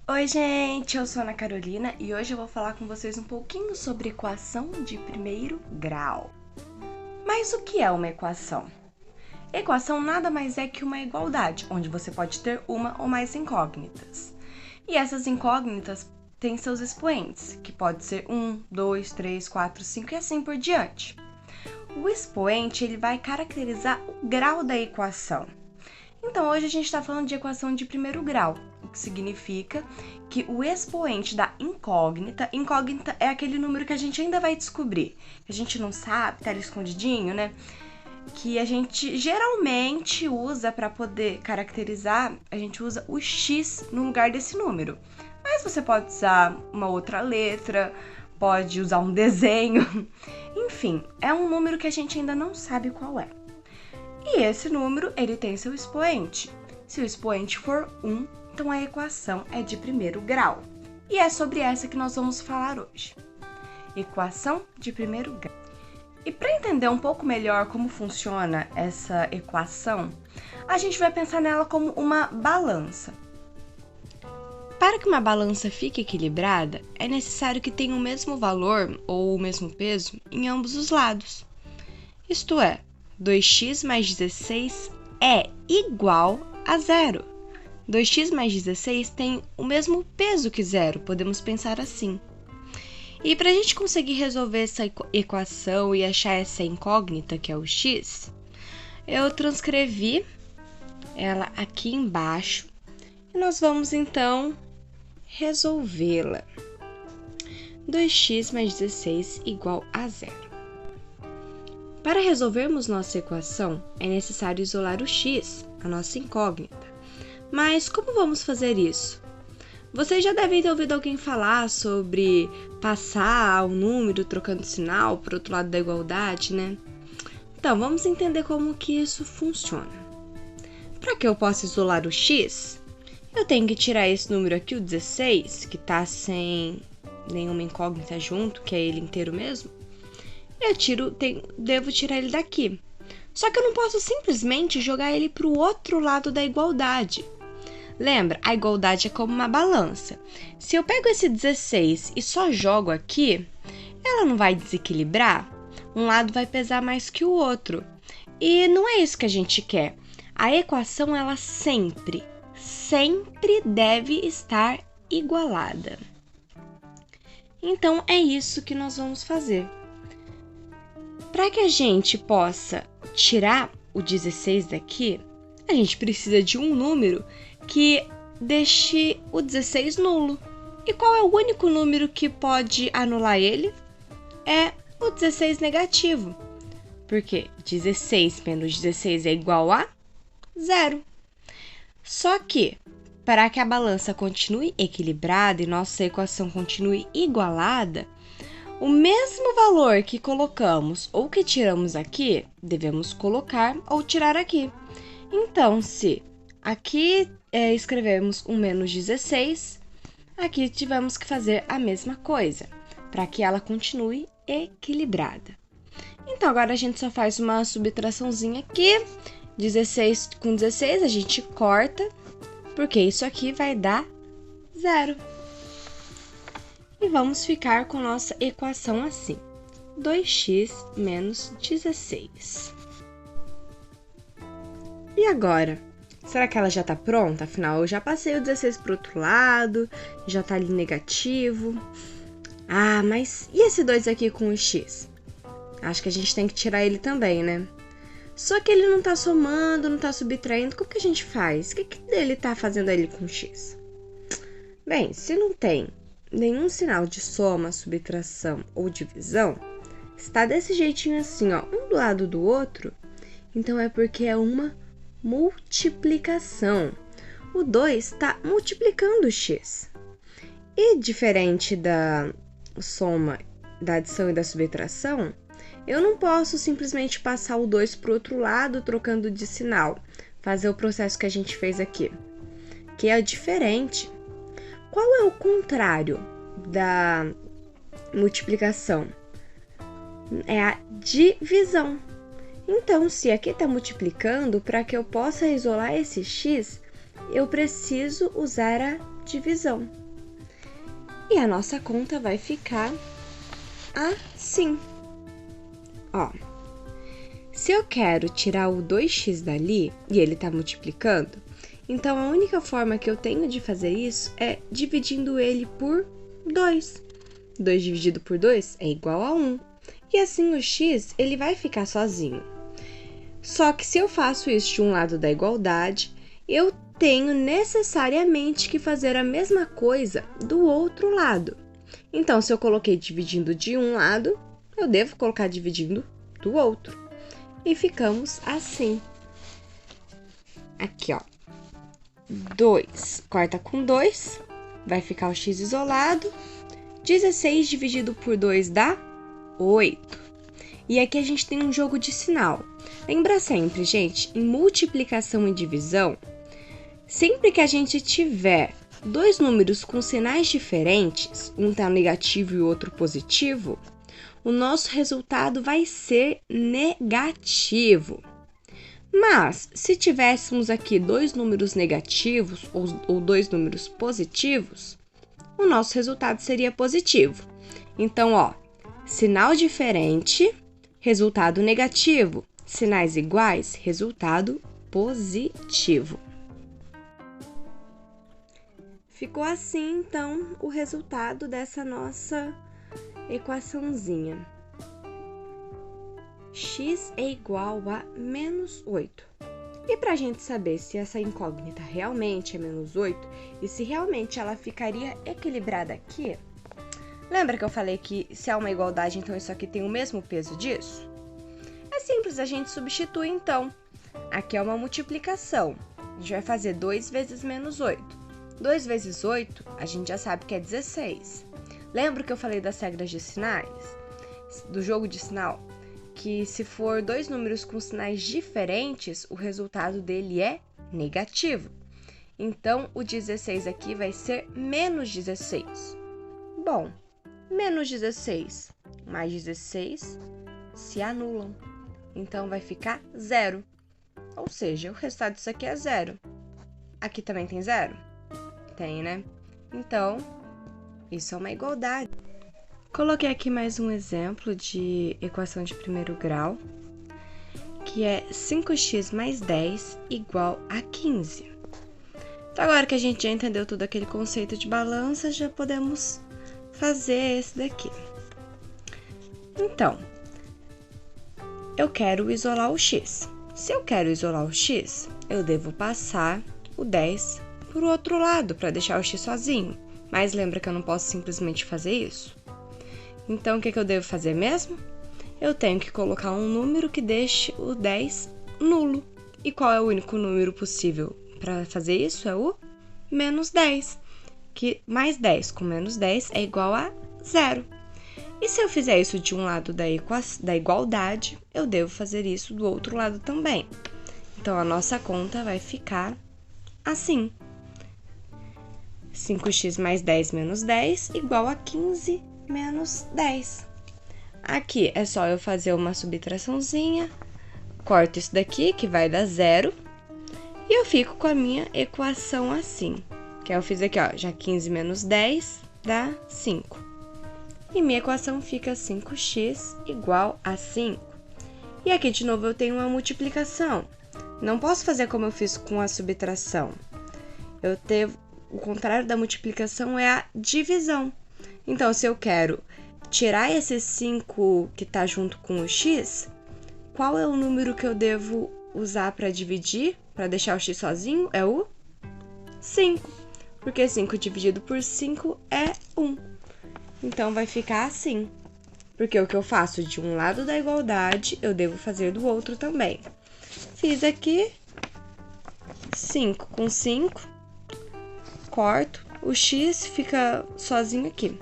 Oi, gente, eu sou a Ana Carolina e hoje eu vou falar com vocês um pouquinho sobre equação de primeiro grau. Mas o que é uma equação? Equação nada mais é que uma igualdade, onde você pode ter uma ou mais incógnitas. E essas incógnitas têm seus expoentes, que pode ser 1, 2, 3, 4, 5 e assim por diante. O expoente ele vai caracterizar o grau da equação. Então, hoje a gente está falando de equação de primeiro grau, o que significa que o expoente da incógnita é aquele número que a gente ainda vai descobrir, que a gente não sabe, tá ali escondidinho, né? Que a gente geralmente usa para poder caracterizar, a gente usa o x no lugar desse número. Mas você pode usar uma outra letra, pode usar um desenho, enfim, é um número que a gente ainda não sabe qual é. E esse número, ele tem seu expoente. Se o expoente for 1, então a equação é de primeiro grau. E é sobre essa que nós vamos falar hoje. Equação de primeiro grau. E para entender um pouco melhor como funciona essa equação, a gente vai pensar nela como uma balança. Para que uma balança fique equilibrada, é necessário que tenha o mesmo valor ou o mesmo peso em ambos os lados. Isto é, 2x mais 16 é igual a zero. 2x mais 16 tem o mesmo peso que zero, podemos pensar assim. E para a gente conseguir resolver essa equação e achar essa incógnita, que é o x, eu transcrevi ela aqui embaixo e nós vamos então resolvê-la. 2x mais 16 igual a zero. Para resolvermos nossa equação, é necessário isolar o x, a nossa incógnita. Mas como vamos fazer isso? Vocês já devem ter ouvido alguém falar sobre passar o número trocando sinal para o outro lado da igualdade, né? Então, vamos entender como que isso funciona. Para que eu possa isolar o x, eu tenho que tirar esse número aqui, o 16, que está sem nenhuma incógnita junto, que é ele inteiro mesmo. Devo tirar ele daqui. Só que eu não posso simplesmente jogar ele para o outro lado da igualdade. Lembra, a igualdade é como uma balança. Se eu pego esse 16 e só jogo aqui, ela não vai desequilibrar? Um lado vai pesar mais que o outro. E não é isso que a gente quer. A equação, ela sempre deve estar igualada. Então, é isso que nós vamos fazer. Para que a gente possa tirar o 16 daqui, a gente precisa de um número que deixe o 16 nulo. E qual é o único número que pode anular ele? É o 16 negativo. Porque 16 menos 16 é igual a 0. Só que, para que a balança continue equilibrada e nossa equação continue igualada, o mesmo valor que colocamos ou que tiramos aqui, devemos colocar ou tirar aqui. Então, se aqui escrevemos um menos 16, aqui tivemos que fazer a mesma coisa, para que ela continue equilibrada. Então, agora a gente só faz uma subtraçãozinha aqui, 16 com 16 a gente corta, porque isso aqui vai dar 0. E vamos ficar com nossa equação assim, 2x menos 16. E agora? Será que ela já está pronta? Afinal, eu já passei o 16 para o outro lado, já está ali negativo. Ah, mas e esse 2 aqui com o x? Acho que a gente tem que tirar ele também, né? Só que ele não está somando, não está subtraindo, como que a gente faz? O que ele está fazendo ali com o x? Bem, se não tem nenhum sinal de soma, subtração ou divisão, está desse jeitinho assim, ó, um do lado do outro, então é porque é uma multiplicação. O 2 está multiplicando o x. E diferente da soma, da adição e da subtração, eu não posso simplesmente passar o 2 para o outro lado trocando de sinal, fazer o processo que a gente fez aqui, que é diferente. Qual é o contrário da multiplicação? É a divisão. Então, se aqui está multiplicando, para que eu possa isolar esse x, eu preciso usar a divisão. E a nossa conta vai ficar assim. Ó, se eu quero tirar o 2x dali e ele tá multiplicando, então a única forma que eu tenho de fazer isso é dividindo ele por 2. 2 dividido por 2 é igual a 1. E assim o x ele vai ficar sozinho. Só que se eu faço isso de um lado da igualdade, eu tenho necessariamente que fazer a mesma coisa do outro lado. Então, se eu coloquei dividindo de um lado, eu devo colocar dividindo do outro. E ficamos assim. Aqui, ó. 2 corta com 2, vai ficar o x isolado. 16 dividido por 2 dá 8. E aqui a gente tem um jogo de sinal. Lembra sempre, gente, em multiplicação e divisão, sempre que a gente tiver dois números com sinais diferentes, um tá negativo e o outro positivo, o nosso resultado vai ser negativo. Mas, se tivéssemos aqui dois números negativos ou dois números positivos, o nosso resultado seria positivo. Então, ó, sinal diferente, resultado negativo. Sinais iguais, resultado positivo. Ficou assim, então, o resultado dessa nossa equaçãozinha. X é igual a menos 8. E para a gente saber se essa incógnita realmente é menos 8 e se realmente ela ficaria equilibrada aqui, lembra que eu falei que se há uma igualdade, então isso aqui tem o mesmo peso disso? É simples, a gente substitui então. Aqui é uma multiplicação. A gente vai fazer 2 vezes menos 8. 2 vezes 8, a gente já sabe que é 16. Lembra que eu falei das regras de sinais? Do jogo de sinal? Que se for dois números com sinais diferentes, o resultado dele é negativo. Então, o 16 aqui vai ser menos 16. Bom, menos 16 mais 16 se anulam. Então, vai ficar 0. Ou seja, o resultado disso aqui é 0. Aqui também tem 0? Tem, né? Então, isso é uma igualdade. Coloquei aqui mais um exemplo de equação de primeiro grau, que é 5x mais 10 igual a 15. Então, agora que a gente já entendeu todo aquele conceito de balança, já podemos fazer esse daqui. Então, eu quero isolar o x. Se eu quero isolar o x, eu devo passar o 10 para o outro lado, para deixar o x sozinho. Mas lembra que eu não posso simplesmente fazer isso? Então, o que eu devo fazer mesmo? Eu tenho que colocar um número que deixe o 10 nulo. E qual é o único número possível para fazer isso? É o menos 10. Que mais 10 com menos 10 é igual a 0. E se eu fizer isso de um lado da igualdade, eu devo fazer isso do outro lado também. Então, a nossa conta vai ficar assim. 5x mais 10 menos 10 igual a 15 menos 10. Aqui é só eu fazer uma subtraçãozinha, corto isso daqui, que vai dar 0, e eu fico com a minha equação assim. Que eu fiz aqui, ó, já 15 menos 10 dá 5. E minha equação fica 5x igual a 5. E aqui, de novo, eu tenho uma multiplicação. Não posso fazer como eu fiz com a subtração. O contrário da multiplicação é a divisão. Então, se eu quero tirar esse 5 que está junto com o x, qual é o número que eu devo usar para dividir, para deixar o x sozinho? É o 5, porque 5 dividido por 5 é 1. Então, vai ficar assim, porque o que eu faço de um lado da igualdade, eu devo fazer do outro também. Fiz aqui 5 com 5, corto, o x fica sozinho aqui.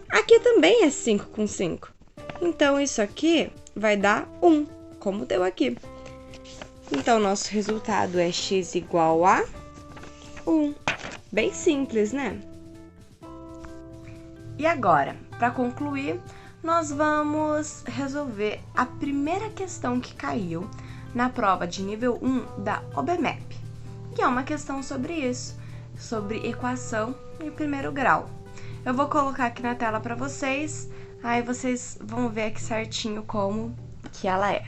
Aqui também é 5 com 5. Então, isso aqui vai dar 1, como deu aqui. Então, nosso resultado é x igual a 1. Bem simples, né? E agora, para concluir, nós vamos resolver a primeira questão que caiu na prova de nível 1 da OBMEP, que é uma questão sobre isso. sobre equação de primeiro grau. Eu vou colocar aqui na tela para vocês, aí vocês vão ver aqui certinho como que ela é.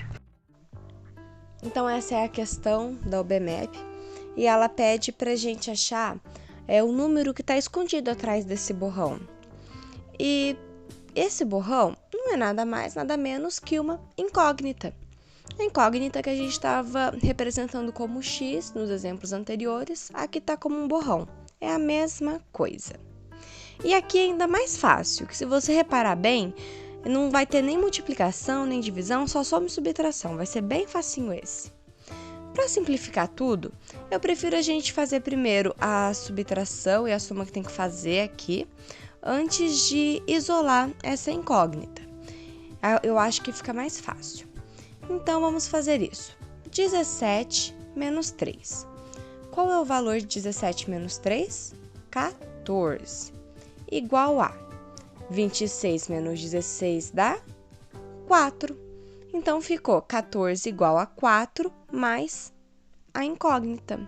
Então essa é a questão da UBMEP e ela pede para a gente achar o número que está escondido atrás desse borrão. E esse borrão não é nada mais, nada menos que uma incógnita. A incógnita que a gente estava representando como x nos exemplos anteriores, aqui está como um borrão. É a mesma coisa. E aqui é ainda mais fácil, que se você reparar bem, não vai ter nem multiplicação, nem divisão, só soma e subtração. Vai ser bem facinho esse. Para simplificar tudo, eu prefiro a gente fazer primeiro a subtração e a soma que tem que fazer aqui, antes de isolar essa incógnita. Eu acho que fica mais fácil. Então, vamos fazer isso. 17 menos 3. Qual é o valor de 17 menos 3? 14. Igual a 26 menos 16 dá 4. Então, ficou 14 igual a 4 mais a incógnita.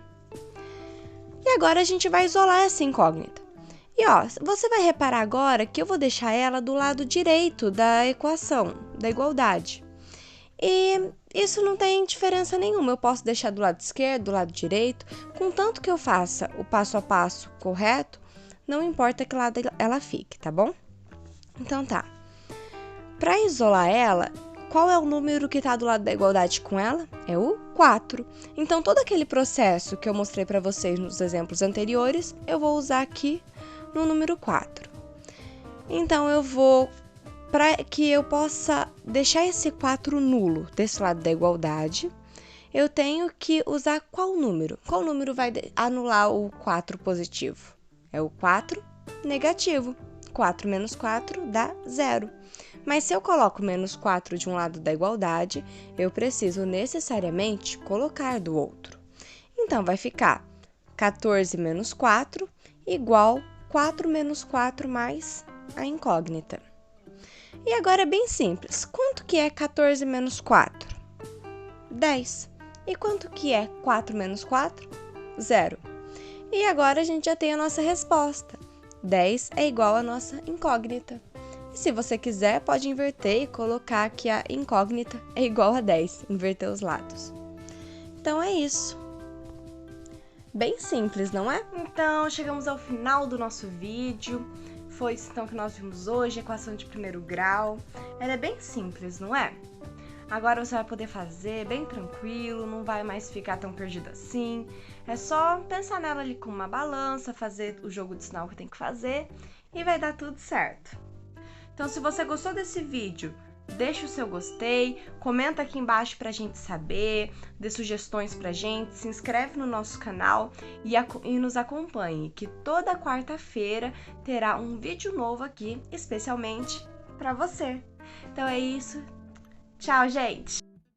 E agora a gente vai isolar essa incógnita. E ó, você vai reparar agora que eu vou deixar ela do lado direito da equação, da igualdade. E isso não tem diferença nenhuma, eu posso deixar do lado esquerdo, do lado direito, contanto que eu faça o passo a passo correto, não importa que lado ela fique, tá bom? Então tá. Para isolar ela, qual é o número que está do lado da igualdade com ela? É o 4. Então, todo aquele processo que eu mostrei para vocês nos exemplos anteriores, eu vou usar aqui no número 4. Então, para que eu possa deixar esse 4 nulo desse lado da igualdade, eu tenho que usar qual número? Qual número vai anular o 4 positivo? É o 4 negativo. 4 menos 4 dá 0. Mas se eu coloco menos 4 de um lado da igualdade, eu preciso necessariamente colocar do outro. Então, vai ficar 14 menos 4 igual 4 menos 4 mais a incógnita. E agora é bem simples. Quanto que é 14 menos 4? 10. E quanto que é 4 menos 4? 0. E agora a gente já tem a nossa resposta. 10 é igual à nossa incógnita. E se você quiser, pode inverter e colocar que a incógnita é igual a 10. Inverter os lados. Então é isso. Bem simples, não é? Então, chegamos ao final do nosso vídeo. Foi isso então que nós vimos hoje, equação de primeiro grau. Ela é bem simples, não é? Agora você vai poder fazer bem tranquilo, não vai mais ficar tão perdido assim. É só pensar nela ali com uma balança, fazer o jogo de sinal que tem que fazer e vai dar tudo certo. Então, se você gostou desse vídeo, deixa o seu gostei, comenta aqui embaixo pra gente saber, dê sugestões pra gente, se inscreve no nosso canal e nos acompanhe, que toda quarta-feira terá um vídeo novo aqui, especialmente pra você. Então é isso. Tchau, gente!